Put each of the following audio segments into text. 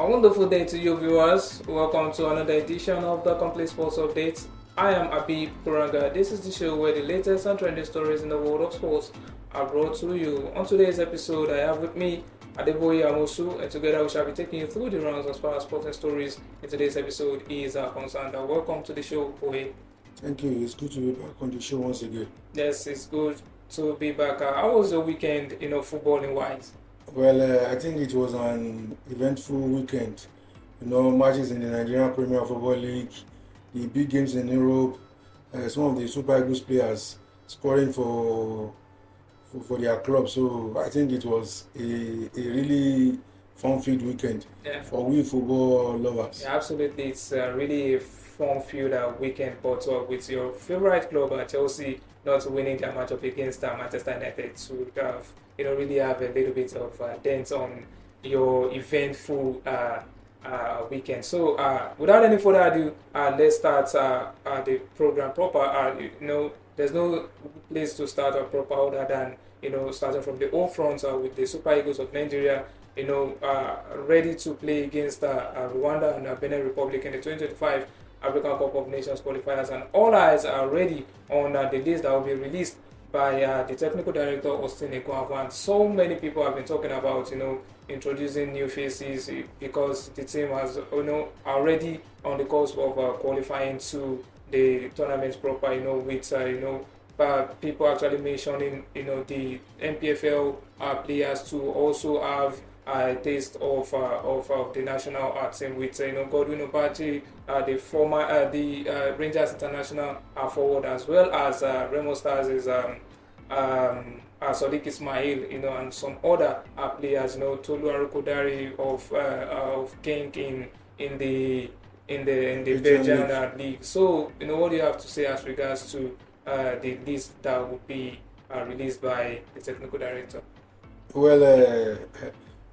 A wonderful day to you viewers. Welcome to another edition of the Complete Sports Update. I am Abib Kuranga. This is the show where the latest and trending stories in the world of sports are brought to you. On today's episode, I have with me Ahmed Musa, and together we shall be taking you through the rounds as far as sporting stories in today's episode is concerned. Welcome to the show, Ohe. Thank you. It's good to be back on the show once again. Yes, it's good to be back. How was the weekend, footballing wise? Well, I think it was an eventful weekend. Matches in the Nigerian Premier Football League, the big games in Europe, some of the Super Eagles players scoring for their club. So I think it was a really fun-filled weekend for we football lovers. Yeah, absolutely. It's really a fun-filled weekend, but with your favorite club, Chelsea, not winning their matchup against Manchester United to really have a little bit of dent on your eventful weekend. So without any further ado, let's start the program proper. There's no place to start proper other than starting from the home front with the Super Eagles of Nigeria. Ready to play against Rwanda and Benin Republic in the 2025 African Cup of Nations qualifiers, and all eyes are ready on the list that will be released by the technical director Austin Eguavoen. So many people have been talking about introducing new faces because the team has already on the cusp of qualifying to the tournament proper. With people actually mentioning the MPFL players to also have a taste of the national team with Godwin Obachi, the former the Rangers international forward, as well as Remo Stars is Sadiq Ismail, and some other players, Tolu Arukodari of Genk in the Belgian league. So what do you have to say as regards to the list that would be released by the technical director? Well,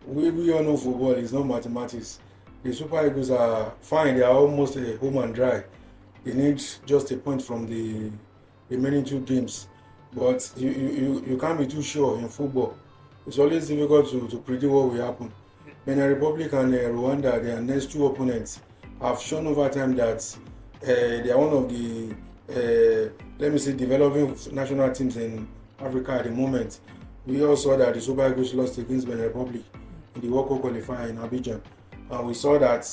we all know football is not mathematics. The Super Eagles are fine. They are almost home and dry. They need just a point from the remaining two games. But you can't be too sure in football. It's always difficult to predict what will happen. Benin Republic and Rwanda, their next two opponents, have shown over time that they are one of the developing national teams in Africa at the moment. We all saw that the Super Eagles lost against Benin Republic in the World Cup qualifier in Abidjan. And we saw that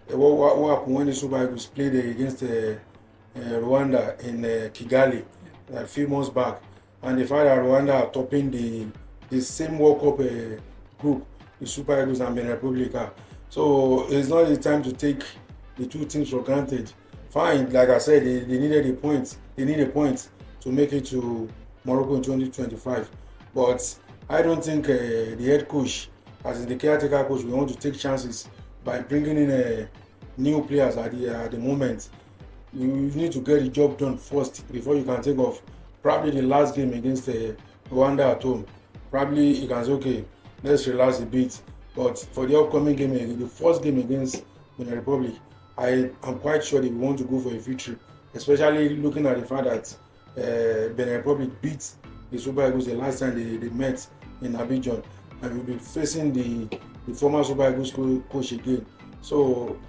what happened when the Super Eagles played against Rwanda in Kigali a few months back. And the fact that Rwanda are topping the same World Cup group, the Super Eagles and Benin Republic are. So it's not the time to take the two teams for granted. Fine, like I said, they needed a point. They need a point to make it to Morocco in 2025. But I don't think the head coach, as in the caretaker coach, will want to take chances by bringing in new players at the moment. You need to get the job done first before you can take off. Probably the last game against Rwanda at home. Probably you can say, okay, let's relax a bit. But for the upcoming game, the first game against Benin Republic, I am quite sure they want to go for a victory, especially looking at the fact that Benin Republic beat the Super Eagles the last time they met in Abidjan, and we'll be facing the former Super Eagles coach again. So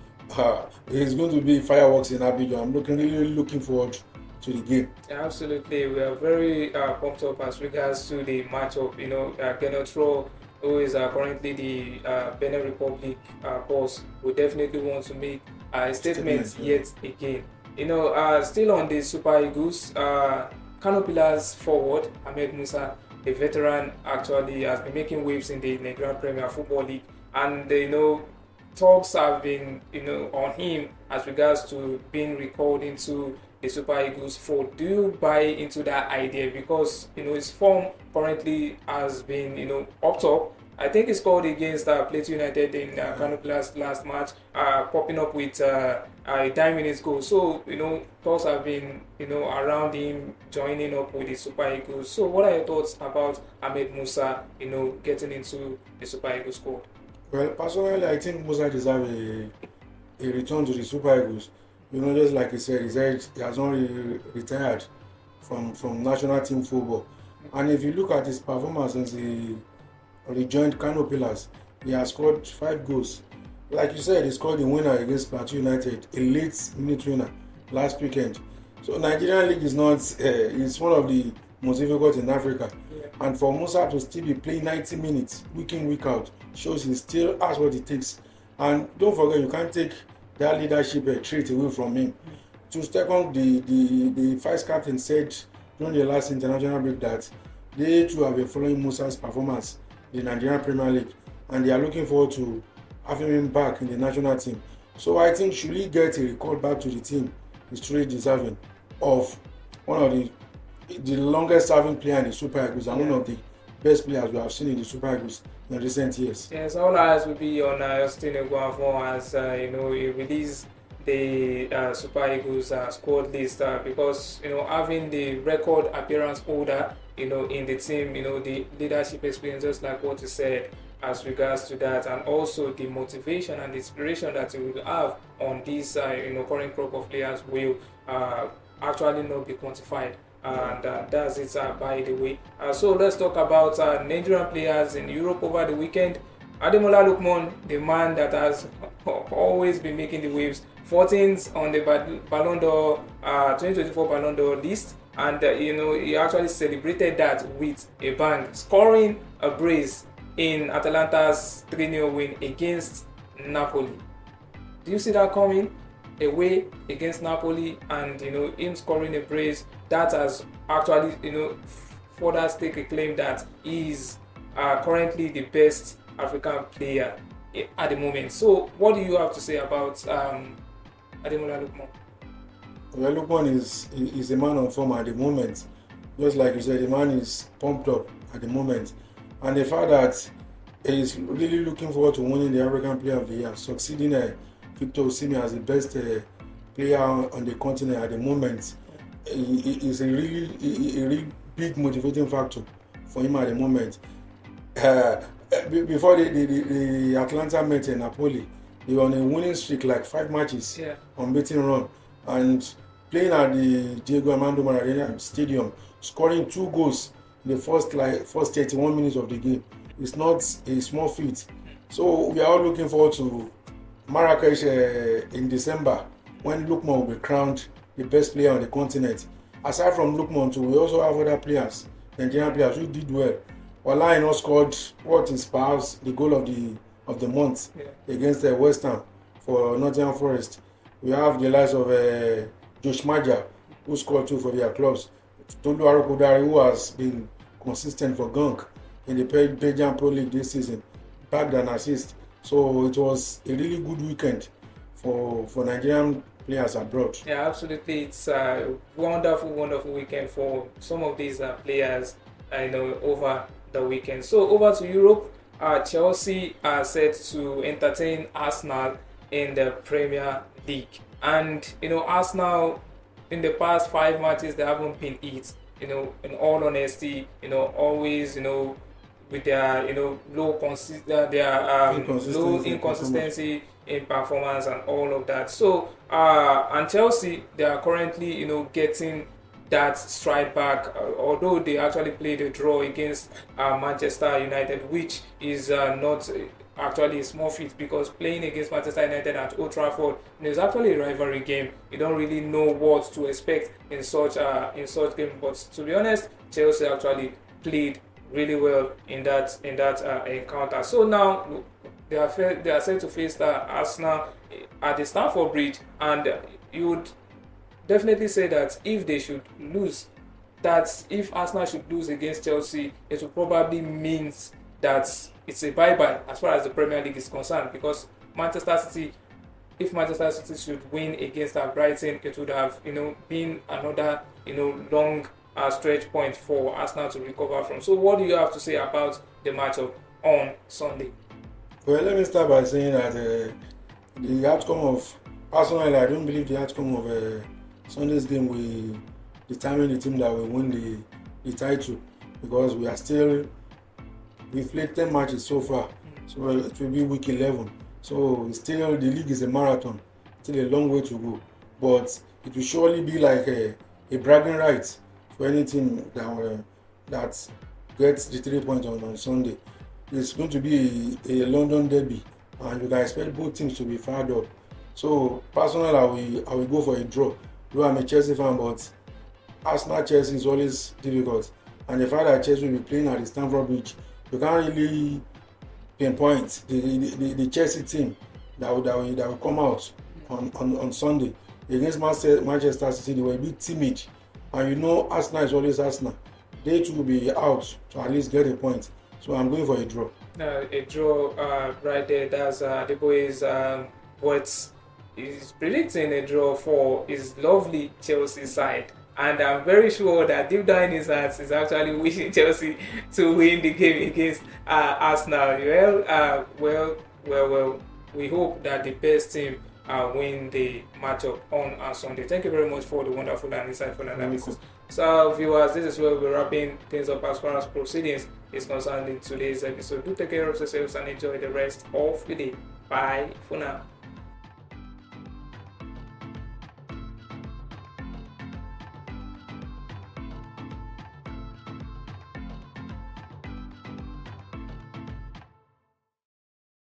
it's going to be fireworks in Abidjan. I'm really looking forward to the game. Yeah, absolutely. We are very pumped up as regards to the matchup. Genotro, who is currently the Benin Republic boss, will definitely want to make a statement yet again. Still on the Super Eagles, Kanu pillars forward, Ahmed Musa, a veteran, actually has been making waves in the Nigerian Premier Football League, and talks have been on him as regards to being recalled into the Super Eagles fold. Do you buy into that idea? Because his form currently has been up top. I think he scored against Plateau United in Kanu last match, popping up with a 10-minute goal. So thoughts have been around him joining up with the Super Eagles. So what are your thoughts about Ahmed Musa getting into the Super Eagles squad? Well, personally, I think Musa deserves a return to the Super Eagles. Just like he said, he has only retired from national team football. And if you look at his performance since he rejoined Kano Pillars, He has scored 5 goals. Like you said, he scored the winner against Plateau United, a late minute winner last weekend. So Nigerian league is not, it's one of the most difficult in Africa. Yeah. And for Musa to still be playing 90 minutes week in, week out, shows he still has what it takes. And don't forget, you can't take that leadership trait away from him. To second, the vice captain said during the last international break that they too have been following Musa's performance in the Nigerian Premier League, and they are looking forward to having him back in the national team. So I think should he get a recall back to the team, he's truly deserving of one of the longest serving player in the Super Eagles and one of the best players we have seen in the Super Eagles in recent years. Yes, all eyes will be on Austin Eguavoen as he released the Super Eagles squad list because having the record appearance holder in the team, the leadership experience, just like what you said as regards to that, and also the motivation and inspiration that you will have on this current crop of players will actually not be quantified. And that's it by the way. So let's talk about Nigerian players in Europe over the weekend. Ademola Lookman, the man that has always been making the waves, 14th on the Ballon d'Or 2024 Ballon d'Or list, and he actually celebrated that with a bang, scoring a brace in Atalanta's 3-0 win against Napoli. Do you see that coming? Away against Napoli, and him scoring a brace that has actually further stake a claim that he is currently the best African player at the moment. So what do you have to say about Ademola Lookman? Well, Lookman is a man on form at the moment. Just like you said, the man is pumped up at the moment, and the fact that he is really looking forward to winning the African Player of the Year, succeeding Victor Osimhen as the best player on the continent at the moment, is a really big motivating factor for him at the moment. Before the Atlanta met Napoli, they were on a winning streak, like 5 matches, unbeaten run, and playing at the Diego Armando Maradona Stadium, scoring 2 goals in the first 31 minutes of the game. It's not a small feat. So we are all looking forward to Marrakesh in December, when Lookman will be crowned the best player on the continent. Aside from Lookman too, we also have other players, Nigerian players who did well. Olaino scored what is perhaps the goal of the month against West Ham for Nottingham Forest. We have the likes of Josh Maja, who scored 2 for their clubs. Tolu Arokodare, who has been consistent for Genk in the Belgian Pro League this season, bagged an assist. So it was a really good weekend for Nigerian players abroad. Yeah, absolutely. It's a wonderful weekend for some of these players over the weekend. So over to Europe, Chelsea are set to entertain Arsenal in the Premier League. And Arsenal, in the past 5 matches, they haven't been it. In all honesty, always with their low inconsistency in performance and all of that. So and Chelsea, they are currently getting that stride back, although they actually played a draw against Manchester United, which is not actually a small feat, because playing against Manchester United at Old Trafford is actually a rivalry game. You don't really know what to expect in such game. But to be honest, Chelsea actually played really well in that encounter. So now they are set to face Arsenal at the Stamford Bridge, and you would definitely say that if they should lose, that if Arsenal should lose against Chelsea, it will probably mean that it's a bye-bye as far as the Premier League is concerned, because if Manchester City should win against Brighton, it would have been another long stretch point for Arsenal to recover from. So what do you have to say about the matchup on Sunday? Well, let me start by saying that the outcome of Arsenal, I don't believe the outcome of Sunday's game will determine the team that will win the title, because we've played 10 matches so far, so it will be week 11. So still, the league is a marathon, still a long way to go, but it will surely be like a bragging right for any team that gets the 3 points on Sunday. it's going to be a London derby, and you can expect both teams to be fired up. So personally, I will go for a draw. Though I'm a Chelsea fan, but Arsenal Chelsea is always difficult, and the fact that Chelsea will be playing at the Stamford Bridge, you can't really pinpoint the Chelsea team that will come out on Sunday against Manchester City. They will be timid, and you know Arsenal is always Arsenal. They too will be out to at least get a point. So I'm going for a draw. A draw right there. That's the boys. What is predicting a draw for his lovely Chelsea side. And I'm very sure that deep down in his heart is actually wishing Chelsea to win the game against Arsenal. Well, we hope that the best team win the matchup on Sunday. Thank you very much for the wonderful and insightful analysis. So, viewers, this is where we're wrapping things up as far as proceedings is concerned in today's episode. Do take care of yourselves and enjoy the rest of the day. Bye for now.